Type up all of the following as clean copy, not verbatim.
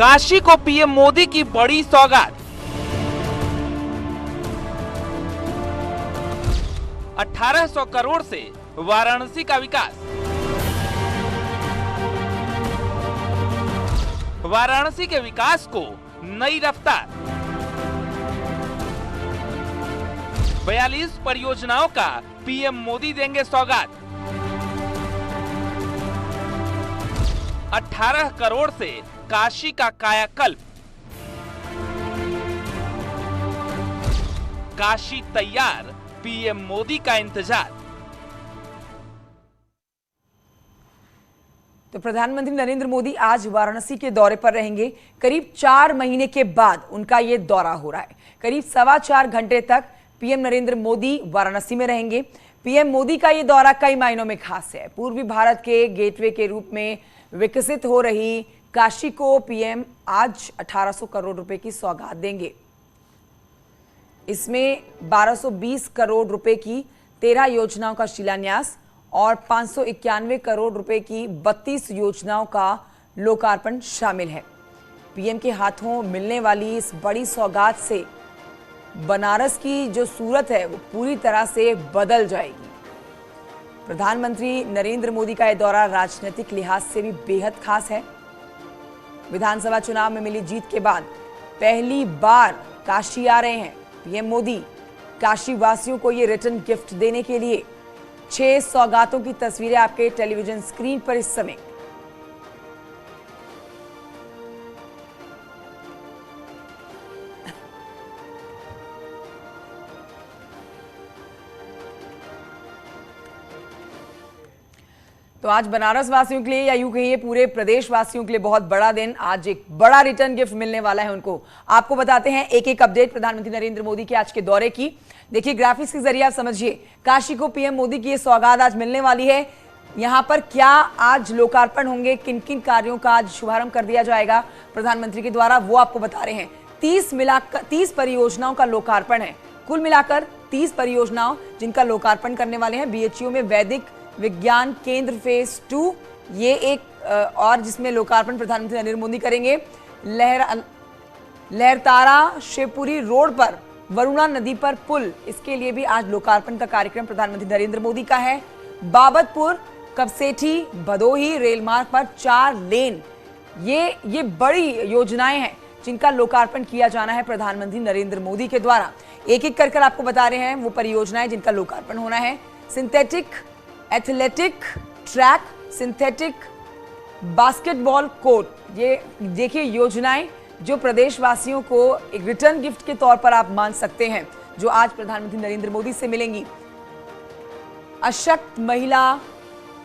काशी को पीएम मोदी की बड़ी सौगात। 1800 करोड़ से वाराणसी का विकास। वाराणसी के विकास को नई रफ्तार। 42 परियोजनाओं का पीएम मोदी देंगे सौगात। 18 करोड़ से काशी का कायाकल्प। काशी तैयार, पीएम मोदी का इंतजार। तो प्रधानमंत्री नरेंद्र मोदी आज वाराणसी के दौरे पर रहेंगे। करीब 4 महीने के बाद उनका ये दौरा हो रहा है। करीब 4.25 घंटे तक पीएम नरेंद्र मोदी वाराणसी में रहेंगे। पीएम मोदी का ये दौरा कई मायनों में खास है। पूर्वी भारत के गेटवे के रूप में विकसित हो रही काशी को पीएम आज 1800 करोड़ रुपए की सौगात देंगे। इसमें 1220 करोड़ रुपए की 13 योजनाओं का शिलान्यास और 591 करोड़ रुपए की 32 योजनाओं का लोकार्पण शामिल है। पीएम के हाथों मिलने वाली इस बड़ी सौगात से बनारस की जो सूरत है वो पूरी तरह से बदल जाएगी। प्रधानमंत्री नरेंद्र मोदी का यह दौरा राजनीतिक लिहाज से भी बेहद खास है। विधानसभा चुनाव में मिली जीत के बाद पहली बार काशी आ रहे हैं पीएम मोदी। काशी वासियों को ये रिटर्न गिफ्ट देने के लिए 6 सौगातों की तस्वीरें आपके टेलीविजन स्क्रीन पर इस समय। तो आज बनारस वासियों के लिए या यूं कहिए पूरे प्रदेश वासियों के लिए बहुत बड़ा दिन। आज एक बड़ा रिटर्न गिफ्ट मिलने वाला है उनको। आपको बताते हैं एक एक अपडेट प्रधानमंत्री नरेंद्र मोदी के आज के दौरे की। देखिए ग्राफिक्स के जरिए आप समझिए, काशी को पीएम मोदी की ये सौगात आज मिलने वाली है। यहाँ पर क्या आज लोकार्पण होंगे, किन किन कार्यों का आज शुभारंभ कर दिया जाएगा प्रधानमंत्री के द्वारा, वो आपको बता रहे हैं। 30 परियोजनाओं का लोकार्पण है। कुल मिलाकर 30 परियोजनाओं जिनका लोकार्पण करने वाले हैं। बीएचयू में वैदिक विज्ञान केंद्र फेज 2 ये एक और जिसमें लोकार्पण प्रधानमंत्री नरेंद्र मोदी करेंगे। लहरतारा शिवपुरी रोड पर वरुणा नदी पर पुल, इसके लिए भी आज लोकार्पण का कार्यक्रम प्रधानमंत्री नरेंद्र मोदी का है। बाबतपुर कपसेठी भदोही रेल मार्ग पर 4 लेन, ये बड़ी योजनाएं हैं जिनका लोकार्पण किया जाना है प्रधानमंत्री नरेंद्र मोदी के द्वारा। एक एक कर आपको बता रहे हैं वो परियोजनाएं जिनका लोकार्पण होना है। Synthetic athletic track, synthetic basketball court, ये देखिए योजनाएं जो प्रदेशवासियों को एक रिटर्न गिफ्ट के तौर पर आप मान सकते हैं, जो आज प्रधानमंत्री नरेंद्र मोदी से मिलेंगी। अशक्त महिला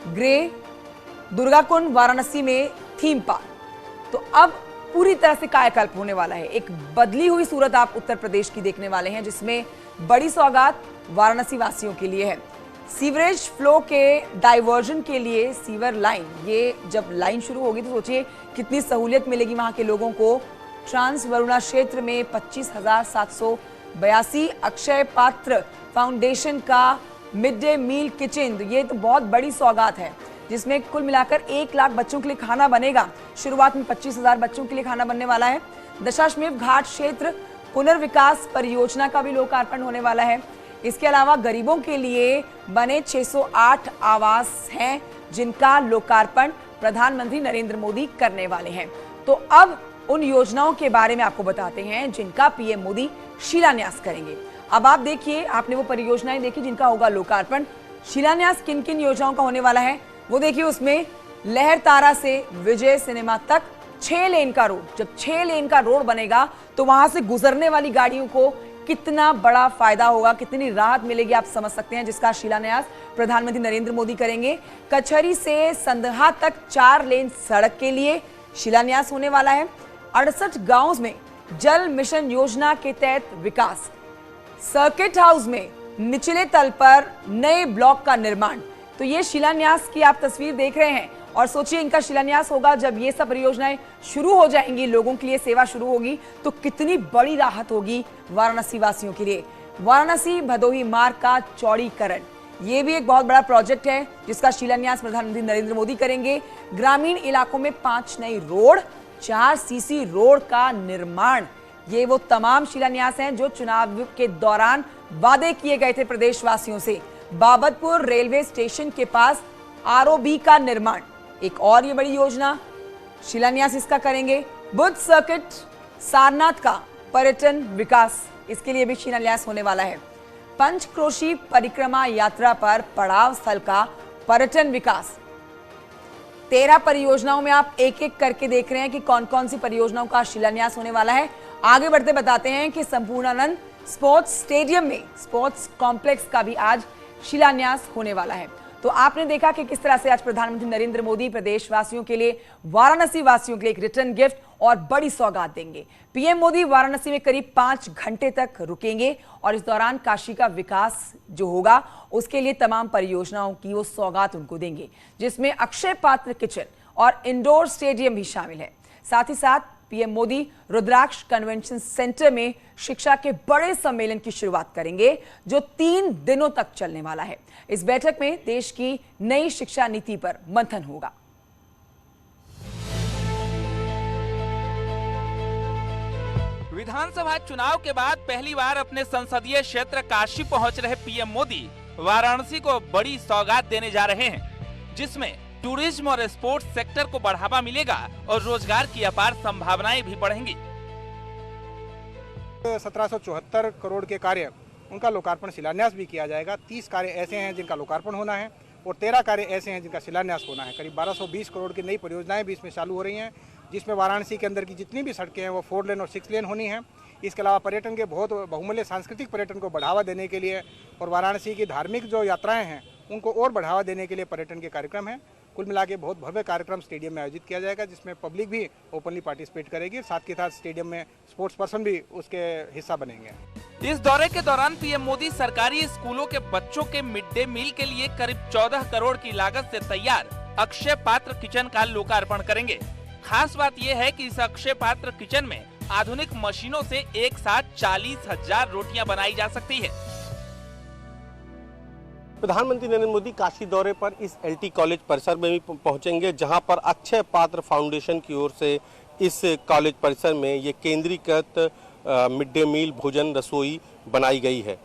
ग्रे दुर्गाकुंड वाराणसी में थीम पार्क। तो अब पूरी तरह से कायाकल्प होने वाला है। एक बदली हुई सूरत आप उत्तर प्रदेश की देखने वाले हैं, जिसमें बड़ी सौगात वाराणसी वासियों के लिए है। सीवरेज फ्लो के डाइवर्जन के लिए सीवर लाइन, ये जब लाइन शुरू होगी तो सोचिए कितनी सहूलियत मिलेगी वहां के लोगों को। ट्रांस वरुणा क्षेत्र में 25,782 अक्षय पात्र फाउंडेशन का मिड डे मील किचन, ये तो बहुत बड़ी सौगात है जिसमें कुल मिलाकर 1 लाख बच्चों के लिए खाना बनेगा। शुरुआत में 25,000 बच्चों के लिए खाना बनने वाला है। दशाश्वमेध घाट क्षेत्र पुनर्विकास परियोजना का भी लोकार्पण होने वाला है। इसके अलावा गरीबों के लिए बने 608 आवास हैं जिनका लोकार्पण प्रधानमंत्री नरेंद्र मोदी करने वाले हैं। तो अब उन योजनाओं के बारे में आपको बताते हैं जिनका पीएम मोदी शिलान्यास करेंगे। अब आप देखिए, आपने वो परियोजनाएं देखी जिनका होगा लोकार्पण। शिलान्यास किन किन योजनाओं का होने वाला है वो देखिए। उसमें लहरतारा से विजय सिनेमा तक 6 लेन का रोड, जब 6 लेन का रोड बनेगा तो वहां से गुजरने वाली गाड़ियों को कितना बड़ा फायदा होगा, कितनी राहत मिलेगी आप समझ सकते हैं, जिसका शिलान्यास प्रधानमंत्री नरेंद्र मोदी करेंगे। कचहरी से संदहा तक 4 लेन सड़क के लिए शिलान्यास होने वाला है। 68 गांवों में जल मिशन योजना के तहत विकास। सर्किट हाउस में निचले तल पर नए ब्लॉक का निर्माण। तो ये शिलान्यास की आप तस्वीर देख रहे हैं और सोचिए इनका शिलान्यास होगा जब ये सब परियोजनाएं शुरू हो जाएंगी, लोगों के लिए सेवा शुरू होगी, तो कितनी बड़ी राहत होगी वाराणसी वासियों के लिए। वाराणसी भदोही मार्ग का चौड़ीकरण, ये भी एक बहुत बड़ा प्रोजेक्ट है जिसका शिलान्यास प्रधानमंत्री नरेंद्र मोदी करेंगे। ग्रामीण इलाकों में 5 नई रोड, 4 सीसी रोड का निर्माण। ये वो तमाम शिलान्यास हैं जो चुनाव के दौरान वादे किए गए थे प्रदेशवासियों से। बाबतपुर रेलवे स्टेशन के पास आरओबी का निर्माण, एक और ये बड़ी योजना, शिलान्यास इसका करेंगे। बुद्ध सर्किट सारनाथ का पर्यटन विकास, इसके लिए भी शिलान्यास होने वाला है। पंचक्रोशी परिक्रमा यात्रा पर पड़ाव स्थल का पर्यटन विकास। 13 परियोजनाओं में आप एक एक करके देख रहे हैं कि कौन कौन सी परियोजनाओं का शिलान्यास होने वाला है। आगे बढ़ते बताते हैं कि संपूर्णानंद स्पोर्ट्स स्टेडियम में स्पोर्ट्स कॉम्प्लेक्स का भी आज शिलान्यास होने वाला है। तो आपने देखा कि किस तरह से आज प्रधानमंत्री नरेंद्र मोदी प्रदेशवासियों के लिए, वाराणसी वासियों के लिए एक रिटर्न गिफ्ट और बड़ी सौगात देंगे। पीएम मोदी वाराणसी में करीब 5 घंटे तक रुकेंगे और इस दौरान काशी का विकास जो होगा उसके लिए तमाम परियोजनाओं की वो सौगात उनको देंगे, जिसमें अक्षय पात्र किचन और इंडोर स्टेडियम भी शामिल है। साथ ही साथ पीएम मोदी रुद्राक्ष कन्वेंशन सेंटर में शिक्षा के बड़े सम्मेलन की शुरुआत करेंगे जो 3 दिनों तक चलने वाला है। इस बैठक में देश की नई शिक्षा नीति पर मंथन होगा। विधानसभा चुनाव के बाद पहली बार अपने संसदीय क्षेत्र काशी पहुंच रहे पीएम मोदी वाराणसी को बड़ी सौगात देने जा रहे हैं, जिसमें टूरिज्म और स्पोर्ट्स सेक्टर को बढ़ावा मिलेगा और रोजगार की अपार संभावनाएं भी बढ़ेंगी। 1774 करोड़ के कार्य, उनका लोकार्पण शिलान्यास भी किया जाएगा। 30 कार्य ऐसे हैं जिनका लोकार्पण होना है और 13 कार्य ऐसे हैं जिनका शिलान्यास होना है। करीब 1220 करोड़ की नई परियोजनाएं भी इसमें चालू हो रही हैं, जिसमें वाराणसी के अंदर की जितनी भी सड़कें हैं वो 4 लेन और 6 लेन होनी है। इसके अलावा पर्यटन के बहुत बहुमूल्य सांस्कृतिक पर्यटन को बढ़ावा देने के लिए और वाराणसी की धार्मिक जो यात्राएं हैं उनको और बढ़ावा देने के लिए पर्यटन के कार्यक्रम हैं। कुल मिला के बहुत भव्य कार्यक्रम स्टेडियम में आयोजित किया जाएगा, जिसमें पब्लिक भी ओपनली पार्टिसिपेट करेगी। साथ के साथ स्टेडियम में स्पोर्ट्स पर्सन भी उसके हिस्सा बनेंगे। इस दौरे के दौरान पीएम मोदी सरकारी स्कूलों के बच्चों के मिड डे मील के लिए करीब 14 करोड़ की लागत से तैयार अक्षय पात्र किचन का लोकार्पण करेंगे। खास बात यह है कि इस अक्षय पात्र किचन में आधुनिक मशीनों से एक साथ 40,000 रोटियां बनाई जा सकती है। प्रधानमंत्री नरेंद्र मोदी काशी दौरे पर इस एलटी कॉलेज परिसर में भी पहुंचेंगे, जहां पर अक्षय पात्र फाउंडेशन की ओर से इस कॉलेज परिसर में ये केंद्रीकृत मिड डे मील भोजन रसोई बनाई गई है।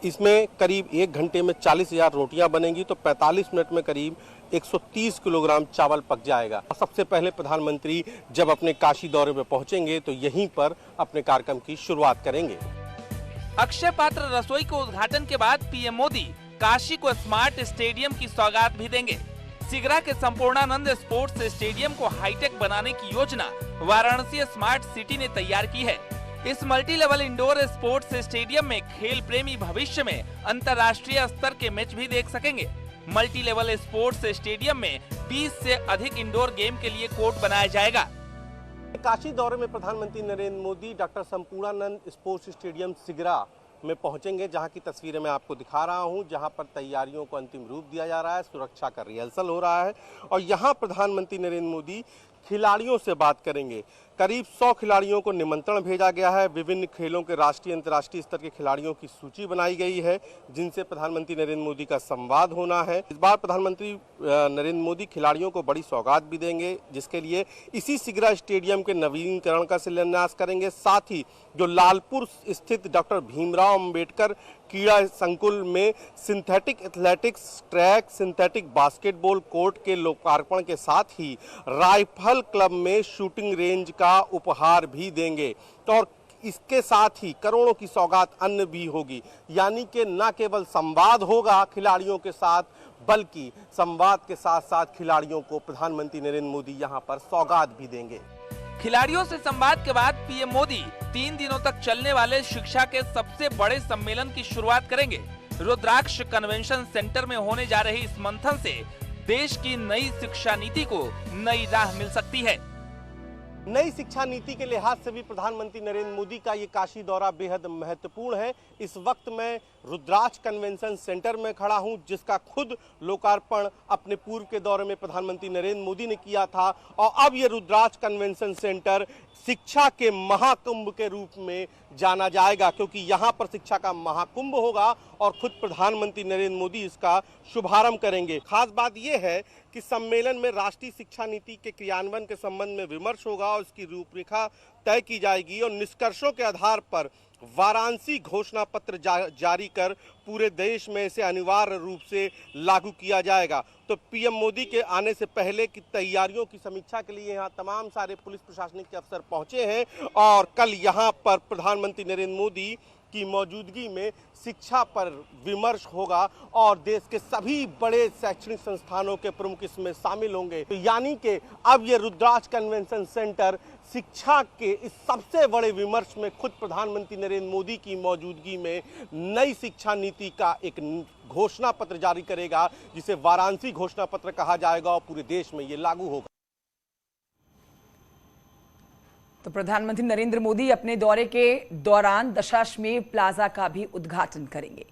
इसमें करीब 1 घंटे में 40,000 रोटियां बनेंगी तो 45 मिनट में करीब 130 किलोग्राम चावल पक जाएगा। सबसे पहले प्रधानमंत्री जब अपने काशी दौरे में पहुंचेंगे तो यहीं पर अपने कार्यक्रम की शुरुआत करेंगे। अक्षय पात्र रसोई के उद्घाटन के बाद पीएम मोदी काशी को स्मार्ट स्टेडियम की सौगात भी देंगे। सिगरा के संपूर्णानंद स्पोर्ट्स स्टेडियम को हाईटेक बनाने की योजना वाराणसी स्मार्ट सिटी ने तैयार की है। इस multi level indoor sports stadium में खेल प्रेमी भविष्य में अंतर्राष्ट्रीय स्तर के मैच भी देख सकेंगे। मल्टी लेवल स्पोर्ट्स स्टेडियम में 20 से अधिक इंडोर गेम के लिए कोर्ट बनाया जाएगा। काशी दौरे में प्रधानमंत्री Narendra Modi doctor Sampurnanand sports stadium Sigra में पहुंचेंगे, जहां की तस्वीरें मैं आपको दिखा रहा हूं, जहां पर तैयारियों को अंतिम रूप दिया जा रहा है, सुरक्षा का रिहर्सल हो रहा है और यहां प्रधानमंत्री नरेंद्र मोदी खिलाड़ियों से बात करेंगे। करीब 100 खिलाड़ियों को निमंत्रण भेजा गया है। विभिन्न खेलों के राष्ट्रीय अंतर्राष्ट्रीय स्तर के खिलाड़ियों की सूची बनाई गई है, जिनसे प्रधानमंत्री नरेंद्र मोदी का संवाद होना है। इस बार प्रधानमंत्री नरेंद्र मोदी खिलाड़ियों को बड़ी सौगात भी देंगे, जिसके लिए इसी सिगरा स्टेडियम के नवीनीकरण का शिलान्यास करेंगे। साथ ही जो लालपुर स्थित डॉक्टर भीमराव अंबेडकर क्रीड़ा संकुल में synthetic athletics track, synthetic basketball court के लोकार्पण के साथ ही राइफल क्लब में शूटिंग रेंज का उपहार भी देंगे। तो और इसके साथ ही करोड़ों की सौगात अन्य भी होगी, यानी कि न केवल संवाद होगा खिलाड़ियों के साथ, बल्कि संवाद के साथ साथ खिलाड़ियों को प्रधानमंत्री नरेंद्र मोदी यहां पर सौगात भी देंगे। खिलाड़ियों से संवाद के बाद पीएम मोदी 3 दिनों तक चलने वाले शिक्षा के सबसे बड़े सम्मेलन की शुरुआत करेंगे। रुद्राक्ष कन्वेंशन सेंटर में होने जा रही इस मंथन से देश की नई शिक्षा नीति को नई राह मिल सकती है। नई शिक्षा नीति के लिहाज से भी प्रधानमंत्री नरेंद्र मोदी का ये काशी दौरा बेहद महत्वपूर्ण है। इस वक्त मैं रुद्राक्ष कन्वेंशन सेंटर में खड़ा हूं, जिसका खुद लोकार्पण अपने पूर्व के दौरे में प्रधानमंत्री नरेंद्र मोदी ने किया था। और अब ये रुद्राक्ष कन्वेंशन सेंटर शिक्षा के महाकुंभ के रूप में जाना जाएगा, क्योंकि यहाँ पर शिक्षा का महाकुंभ होगा और खुद प्रधानमंत्री नरेंद्र मोदी इसका शुभारंभ करेंगे। खास बात यह है कि सम्मेलन में राष्ट्रीय शिक्षा नीति के क्रियान्वयन के संबंध में विमर्श होगा और उसकी रूपरेखा तय की जाएगी और निष्कर्षों के आधार पर वाराणसी घोषणा पत्र जारी कर पूरे देश में इसे अनिवार्य रूप से लागू किया जाएगा। तो पीएम मोदी के आने से पहले की तैयारियों की समीक्षा के लिए यहाँ तमाम सारे पुलिस प्रशासनिक अफसर पहुंचे हैं और कल यहाँ पर प्रधानमंत्री नरेंद्र मोदी की मौजूदगी में शिक्षा पर विमर्श होगा और देश के सभी बड़े शैक्षणिक संस्थानों के प्रमुख इसमें शामिल होंगे। तो यानी कि अब ये रुद्राक्ष कन्वेंशन सेंटर शिक्षा के इस सबसे बड़े विमर्श में खुद प्रधानमंत्री नरेंद्र मोदी की मौजूदगी में नई शिक्षा नीति का एक घोषणा पत्र जारी करेगा, जिसे वाराणसी घोषणा पत्र कहा जाएगा और पूरे देश में ये लागू होगा। तो प्रधानमंत्री नरेंद्र मोदी अपने दौरे के दौरान दशाश्वमेध प्लाजा का भी उद्घाटन करेंगे,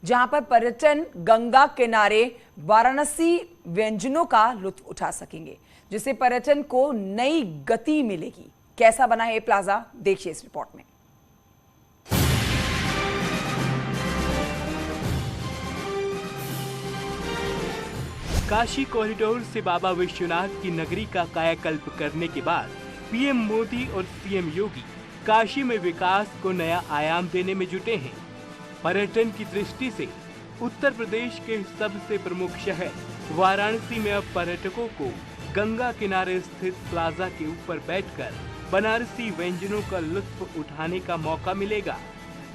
जहां पर पर्यटन गंगा किनारे वाराणसी व्यंजनों का लुत्फ उठा सकेंगे, जिससे पर्यटन को नई गति मिलेगी। कैसा बना है ये प्लाजा, देखिए इस रिपोर्ट में। काशी कॉरिडोर से बाबा विश्वनाथ की नगरी का कायाकल्प करने के बाद पीएम मोदी और सीएम योगी काशी में विकास को नया आयाम देने में जुटे हैं। पर्यटन की दृष्टि से उत्तर प्रदेश के सबसे प्रमुख शहर वाराणसी में अब पर्यटकों को गंगा किनारे स्थित प्लाजा के ऊपर बैठकर बनारसी व्यंजनों का लुत्फ उठाने का मौका मिलेगा।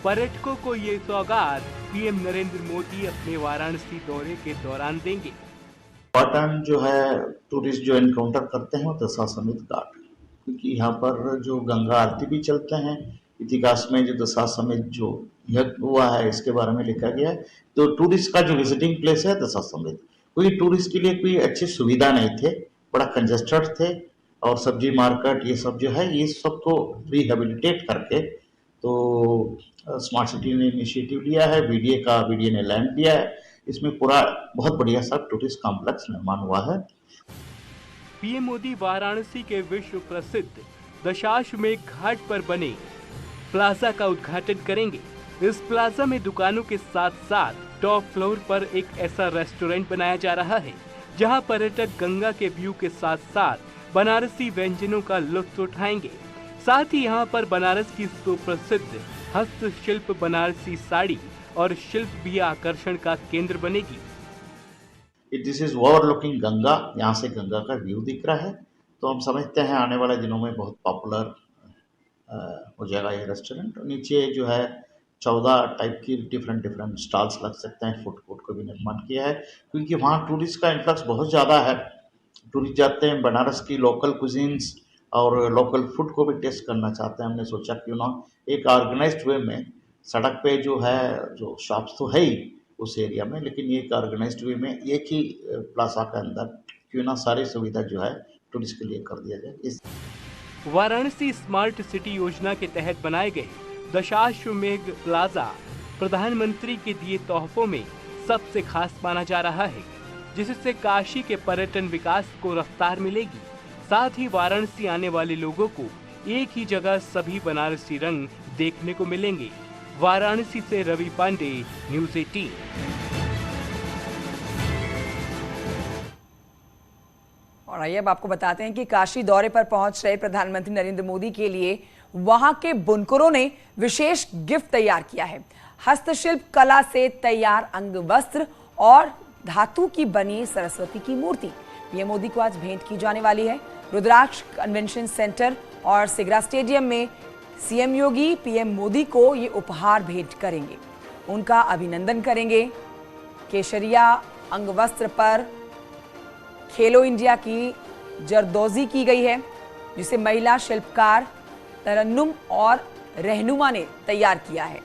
पर्यटकों को ये सौगात पीएम नरेंद्र मोदी अपने वाराणसी दौरे के दौरान देंगे। पैटर्न जो है टूरिस्ट जो एनकाउंटर करते हैं वो दशाश्वमेध घाट, क्योंकि यहाँ पर जो गंगा आरती भी चलते हैं। इतिहास में जो दशाश्वमेध जो यज्ञ हुआ है इसके बारे में लिखा गया है। तो टूरिस्ट का जो विजिटिंग प्लेस है दशाश्वमेध, क्योंकि टूरिस्ट के लिए कोई अच्छी सुविधा नहीं थे, बड़ा कंजेस्टेड थे और सब्जी मार्केट ये सब जो है ये सबको रिहेबिलिटेट करके तो स्मार्ट सिटी ने इनिशिएटिव लिया है, बीडीए ने लैंड दिया है। इसमें पूरा बहुत बढ़िया सा टूरिस्ट कॉम्प्लेक्स निर्माण हुआ है। पीएम मोदी वाराणसी के विश्व प्रसिद्ध दशाश्वमेध घाट पर बने प्लाजा का उद्घाटन करेंगे। इस प्लाजा में दुकानों के साथ साथ टॉप फ्लोर पर एक ऐसा रेस्टोरेंट बनाया जा रहा है जहां पर्यटक गंगा के व्यू के साथ साथ बनारसी व्यंजनों का लुत्फ उठाएंगे। साथ ही यहां पर बनारस की सुप्रसिद्ध हस्तशिल्प बनारसी साड़ी और शिल्प भी आकर्षण का केंद्र बनेगी। दिस इज ओवरलुकिंग गंगा, यहाँ से गंगा का व्यू दिख रहा है। तो हम समझते हैं आने वाले दिनों में बहुत पॉपुलर हो जाएगा ये रेस्टोरेंट। नीचे जो है 14 टाइप की डिफरेंट स्टॉल्स लग सकते हैं। फूड कोर्ट को भी निर्माण किया है, क्योंकि वहाँ टूरिस्ट का इन्फ्लक्स बहुत ज़्यादा है। टूरिस्ट जाते हैं, बनारस की लोकल कुजीन्स और लोकल फूड को भी टेस्ट करना चाहते हैं। हमने सोचा क्यों ना एक ऑर्गेनाइज्ड वे में सड़क पे जो है जो शॉप्स तो है ही उस एरिया में, लेकिन एक ऑर्गेनाइज्ड वे में एक ही प्लाजा के अंदर क्यों ना सारी सुविधा जो है टूरिस्ट के लिए कर दिया जाए। इस वाराणसी स्मार्ट सिटी योजना के तहत बनाए गए दशाश्वमेध प्लाजा प्रधानमंत्री के दिए तोहफों में सबसे खास माना जा रहा है, जिससे काशी के पर्यटन विकास को रफ्तार मिलेगी। साथ ही वाराणसी आने वाले लोगों को एक ही जगह सभी बनारसी रंग देखने को मिलेंगे। वाराणसी से रवि पांडे, न्यूज़ 18। और आइए अब आपको बताते हैं कि काशी दौरे पर पहुंच रहे प्रधानमंत्री नरेंद्र मोदी के लिए वहां के बुनकरों ने विशेष गिफ्ट तैयार किया है। हस्तशिल्प कला से तैयार अंग वस्त्र और धातु की बनी सरस्वती की मूर्ति पीएम मोदी को आज भेंट की जाने वाली है। रुद्राक्ष कन्वेंशन सेंटर और सिगरा स्टेडियम में सीएम योगी पीएम मोदी को ये उपहार भेंट करेंगे, उनका अभिनंदन करेंगे। केशरिया अंगवस्त्र पर खेलो इंडिया की जरदोजी की गई है, जिसे महिला शिल्पकार तरन्नुम और रहनुमा ने तैयार किया है।